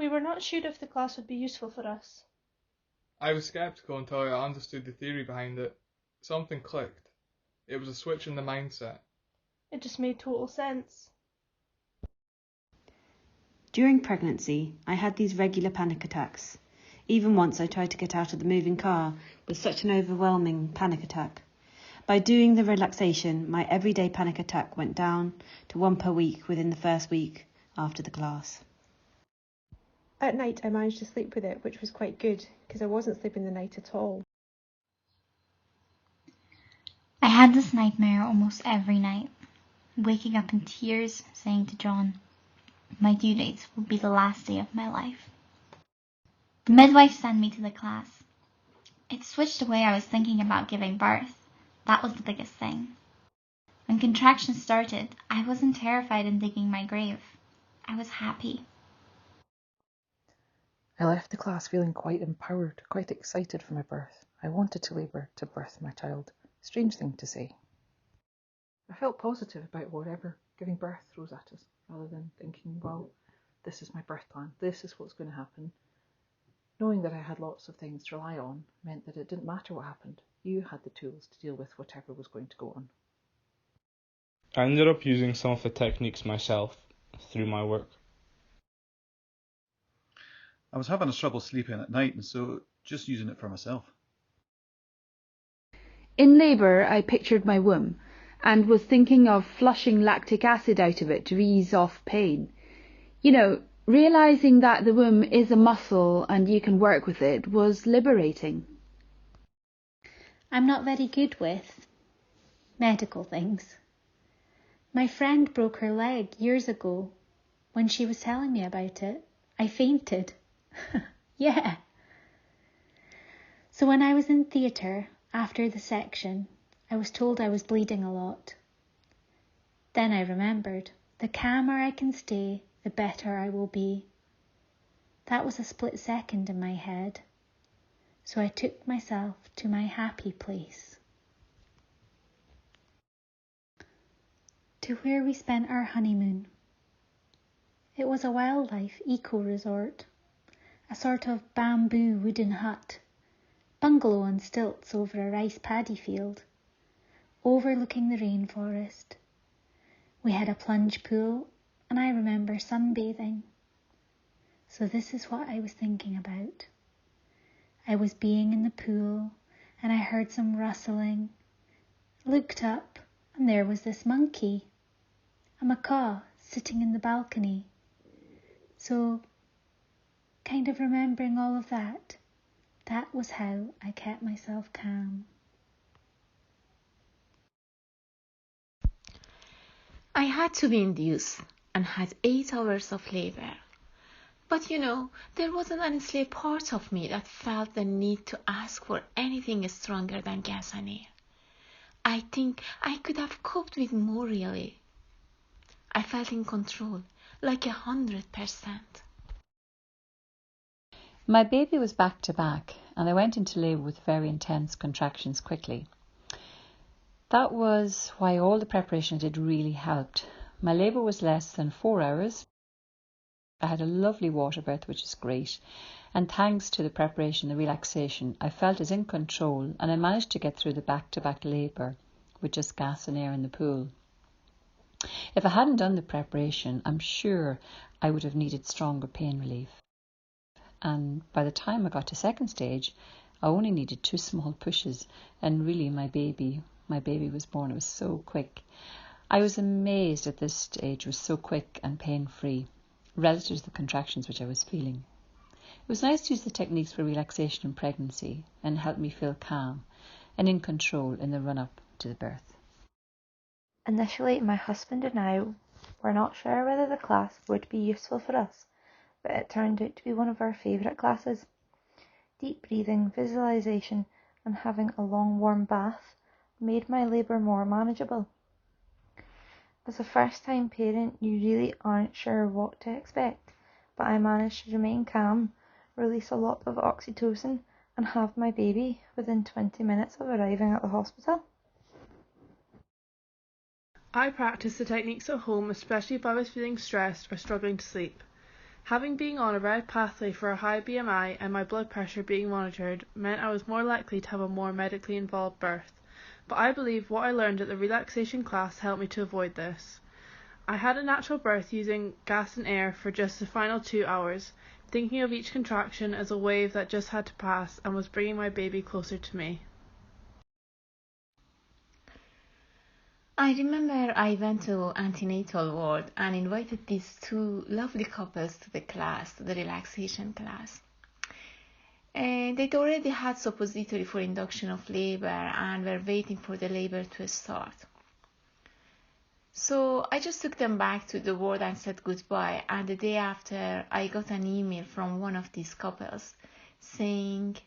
we were not sure if the class would be useful for us. I was sceptical until I understood the theory behind it. Something clicked. It was a switch in the mindset. It just made total sense. During pregnancy, I had these regular panic attacks. Even once I tried to get out of the moving car with such an overwhelming panic attack. By doing the relaxation, my everyday panic attack went down to 1 per week within the first week after the class. At night I managed to sleep with it, which was quite good, because I wasn't sleeping the night at all. I had this nightmare almost every night, waking up in tears, saying to John, my due dates will be the last day of my life. The midwife sent me to the class. It switched the way I was thinking about giving birth. That was the biggest thing. When contractions started, I wasn't terrified and digging my grave. I was happy. I left the class feeling quite empowered, quite excited for my birth. I wanted to labour to birth my child. Strange thing to say. I felt positive about whatever giving birth throws at us, rather than thinking, well, this is my birth plan, this is what's going to happen. Knowing that I had lots of things to rely on meant that it didn't matter what happened. You had the tools to deal with whatever was going to go on. I ended up using some of the techniques myself through my work. I was having a trouble sleeping at night, and so just using it for myself. In labour, I pictured my womb and was thinking of flushing lactic acid out of it to ease off pain. You know, realising that the womb is a muscle and you can work with it was liberating. I'm not very good with medical things. My friend broke her leg years ago. When she was telling me about it, I fainted. Yeah. So when I was in theatre, after the section, I was told I was bleeding a lot. Then I remembered, the calmer I can stay, the better I will be. That was a split second in my head. So I took myself to my happy place. To where we spent our honeymoon. It was a wildlife eco-resort, a sort of bamboo wooden hut, bungalow on stilts over a rice paddy field, overlooking the rainforest. We had a plunge pool, and I remember sunbathing. So this is what I was thinking about. I was being in the pool, and I heard some rustling. Looked up, and there was this monkey, a macaw, sitting in the balcony. So, kind of remembering all of that, that was how I kept myself calm. I had to be induced and had 8 hours of labor. But you know, there wasn't honestly a part of me that felt the need to ask for anything stronger than gas and air. I think I could have coped with more really. I felt in control, like 100%. My baby was back to back, and I went into labour with very intense contractions quickly. That was why all the preparation I did really helped. My labour was less than 4 hours. I had a lovely water birth, which is great, and thanks to the preparation, the relaxation, I felt as in control, and I managed to get through the back-to-back labour with just gas and air in the pool. If I hadn't done the preparation, I'm sure I would have needed stronger pain relief. And by the time I got to second stage, I only needed 2 small pushes, and really my baby was born. It was so quick. I was amazed that this stage was so quick and pain-free, relative to the contractions which I was feeling. It was nice to use the techniques for relaxation in pregnancy and help me feel calm and in control in the run-up to the birth. Initially, my husband and I were not sure whether the class would be useful for us, but it turned out to be one of our favourite classes. Deep breathing, visualisation and having a long warm bath made my labour more manageable. As a first-time parent, you really aren't sure what to expect, but I managed to remain calm, release a lot of oxytocin and have my baby within 20 minutes of arriving at the hospital. I practiced the techniques at home, especially if I was feeling stressed or struggling to sleep. Having been on a red pathway for a high BMI and my blood pressure being monitored meant I was more likely to have a more medically involved birth, but I believe what I learned at the relaxation class helped me to avoid this. I had a natural birth using gas and air for just the final 2 hours, thinking of each contraction as a wave that just had to pass and was bringing my baby closer to me. I remember I went to antenatal ward and invited these two lovely couples to the class, to the relaxation class. And they'd already had suppository for induction of labor and were waiting for the labor to start. So I just took them back to the ward and said goodbye, and the day after I got an email from one of these couples saying,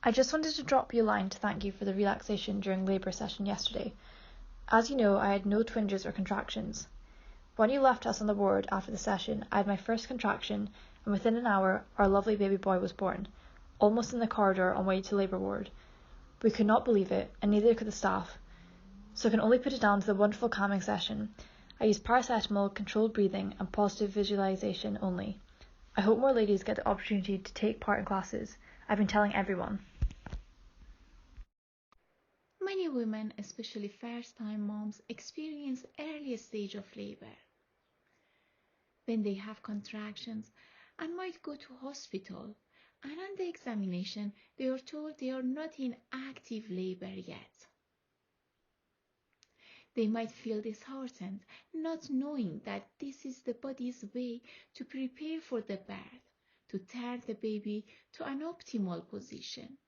I just wanted to drop you a line to thank you for the relaxation during labour session yesterday. As you know, I had no twinges or contractions. When you left us on the ward after the session, I had my first contraction, and within an hour our lovely baby boy was born, almost in the corridor on way to labour ward. We could not believe it, and neither could the staff, so I can only put it down to the wonderful calming session. I used paracetamol, controlled breathing and positive visualisation only. I hope more ladies get the opportunity to take part in classes. I've been telling everyone. many women, especially first-time moms, experience earliest stage of labor. When they have contractions and might go to hospital, and on the examination they are told they are not in active labor yet. They might feel disheartened, not knowing that this is the body's way to prepare for the birth, to turn the baby to an optimal position,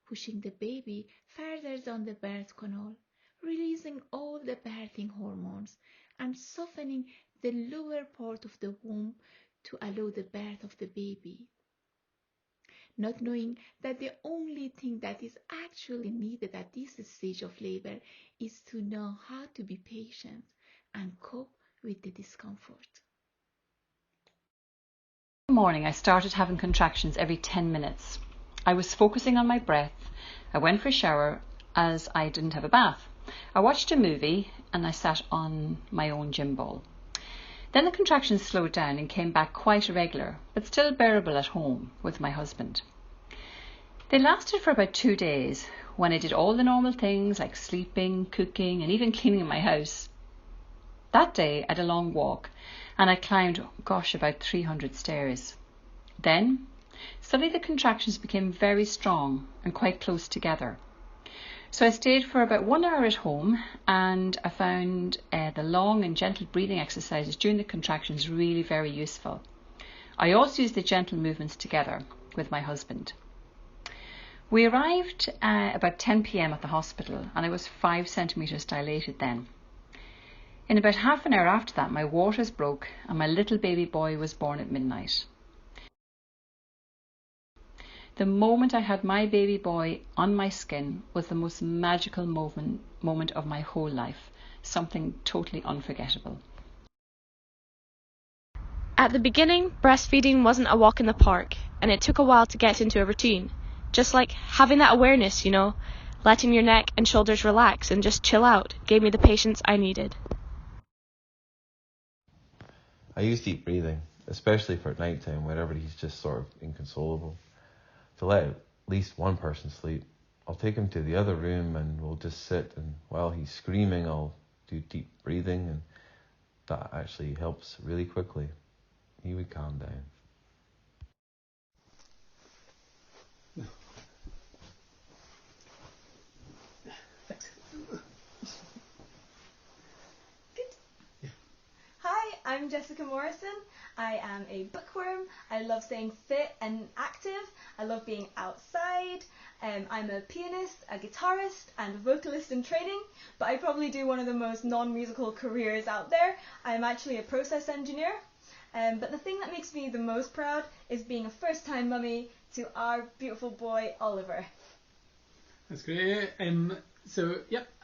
pushing the baby further down the birth canal, releasing all the birthing hormones, and softening the lower part of the womb to allow the birth of the baby. Not knowing that the only thing that is actually needed at this stage of labor is to know how to be patient and cope with the discomfort. One morning I started having contractions every 10 minutes. I was focusing on my breath. I went for a shower as I didn't have a bath. I watched a movie and I sat on my own gym ball. Then the contractions slowed down and came back quite irregular, but still bearable at home with my husband. They lasted for about 2 days, when I did all the normal things like sleeping, cooking and even cleaning my house. That day I had a long walk and I climbed, about 300 stairs. Then, suddenly the contractions became very strong and quite close together. So I stayed for about 1 hour at home and I found the long and gentle breathing exercises during the contractions really very useful. I also used the gentle movements together with my husband. We arrived about 10 p.m. at the hospital and I was 5 centimetres dilated then. In about half an hour after that, my waters broke and my little baby boy was born at midnight. The moment I had my baby boy on my skin was the most magical moment of my whole life, something totally unforgettable. At the beginning, breastfeeding wasn't a walk in the park, and it took a while to get into a routine. Just like having that awareness, letting your neck and shoulders relax and just chill out gave me the patience I needed. I use deep breathing, especially for night time where everybody's just sort of inconsolable. To let at least one person sleep, I'll take him to the other room and we'll just sit, and while he's screaming I'll do deep breathing, and that actually helps really quickly. He would calm down. Hi, I'm Jessica Morrison. I am a bookworm. I love staying fit and active. I love being outside. I'm a pianist, a guitarist, and a vocalist in training, but I probably do one of the most non-musical careers out there. I'm actually a process engineer. But the thing that makes me the most proud is being a first-time mummy to our beautiful boy, Oliver. That's great. I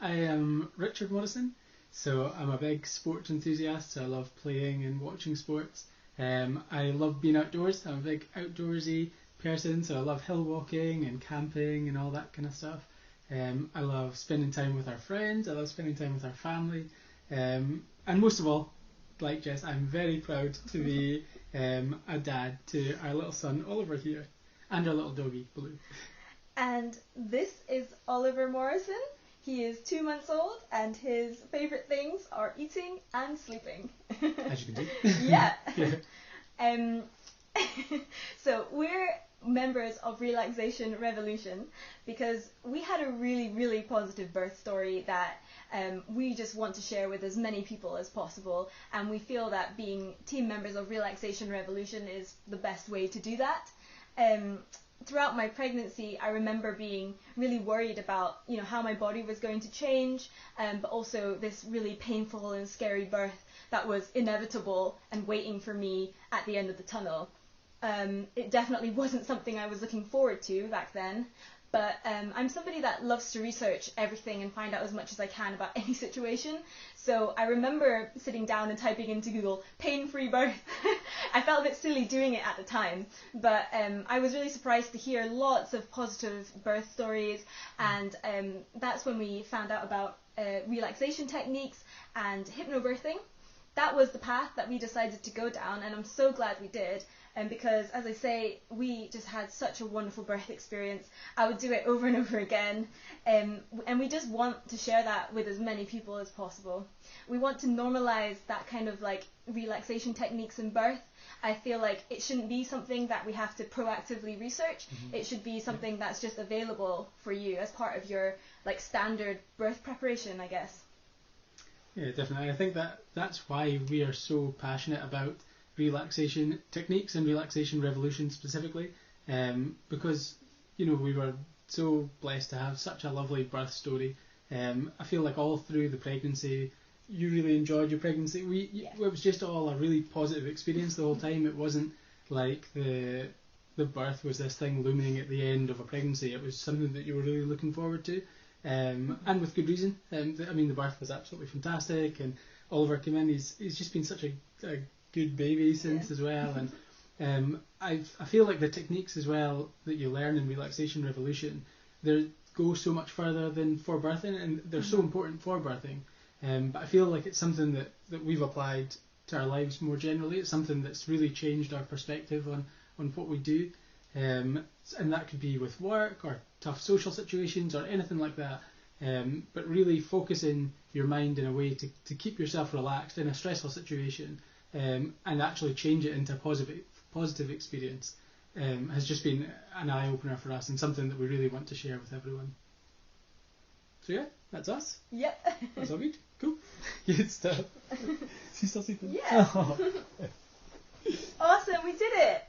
am Richard Morrison. So I'm a big sports enthusiast, so I love playing and watching sports. I love being outdoors. I'm a big outdoorsy person, so I love hill walking and camping and all that kind of stuff. I love spending time with our friends. I love spending time with our family. And most of all, like Jess, I'm very proud to be a dad to our little son Oliver here, and our little doggy Blue. And this is Oliver Morrison. He is 2 months old, and his favourite things are eating and sleeping. As you can see. Yeah. Yeah. So we're members of Relaxation Revolution because we had a really, really positive birth story that we just want to share with as many people as possible, and we feel that being team members of Relaxation Revolution is the best way to do that. Throughout my pregnancy, I remember being really worried about, how my body was going to change, but also this really painful and scary birth that was inevitable and waiting for me at the end of the tunnel. It definitely wasn't something I was looking forward to back then, but I'm somebody that loves to research everything and find out as much as I can about any situation. So I remember sitting down and typing into Google, pain-free birth. I felt a bit silly doing it at the time, but I was really surprised to hear lots of positive birth stories, and that's when we found out about relaxation techniques and hypnobirthing. That was the path that we decided to go down, and I'm so glad we did. Because, as I say, we just had such a wonderful birth experience. I would do it over and over again, and we just want to share that with as many people as possible. We want to normalize that kind of relaxation techniques in birth. I feel like it shouldn't be something that we have to proactively research. Mm-hmm. It should be something that's just available for you as part of your standard birth preparation, I guess. Yeah, definitely. I think that's why we are so passionate about relaxation techniques and relaxation revolution specifically, because we were so blessed to have such a lovely birth story. I feel like all through the pregnancy you really enjoyed your pregnancy. It was just all a really positive experience the whole time. It wasn't like the birth was this thing looming at the end of a pregnancy. It was something that you were really looking forward to, and with good reason. The birth was absolutely fantastic, and Oliver came in. He's just been such a good baby since as well, and I feel like the techniques as well that you learn in Relaxation Revolution, they go so much further than for birthing, and they're so important for birthing. But I feel like it's something that we've applied to our lives more generally. It's something that's really changed our perspective on what we do, and that could be with work or tough social situations or anything like that. But really focusing your mind in a way to keep yourself relaxed in a stressful situation, and actually change it into a positive experience, has just been an eye-opener for us and something that we really want to share with everyone. So yeah, that's us. Yep. That's all good. Cool. Good stuff. She's still sleeping. Yeah. Awesome, we did it.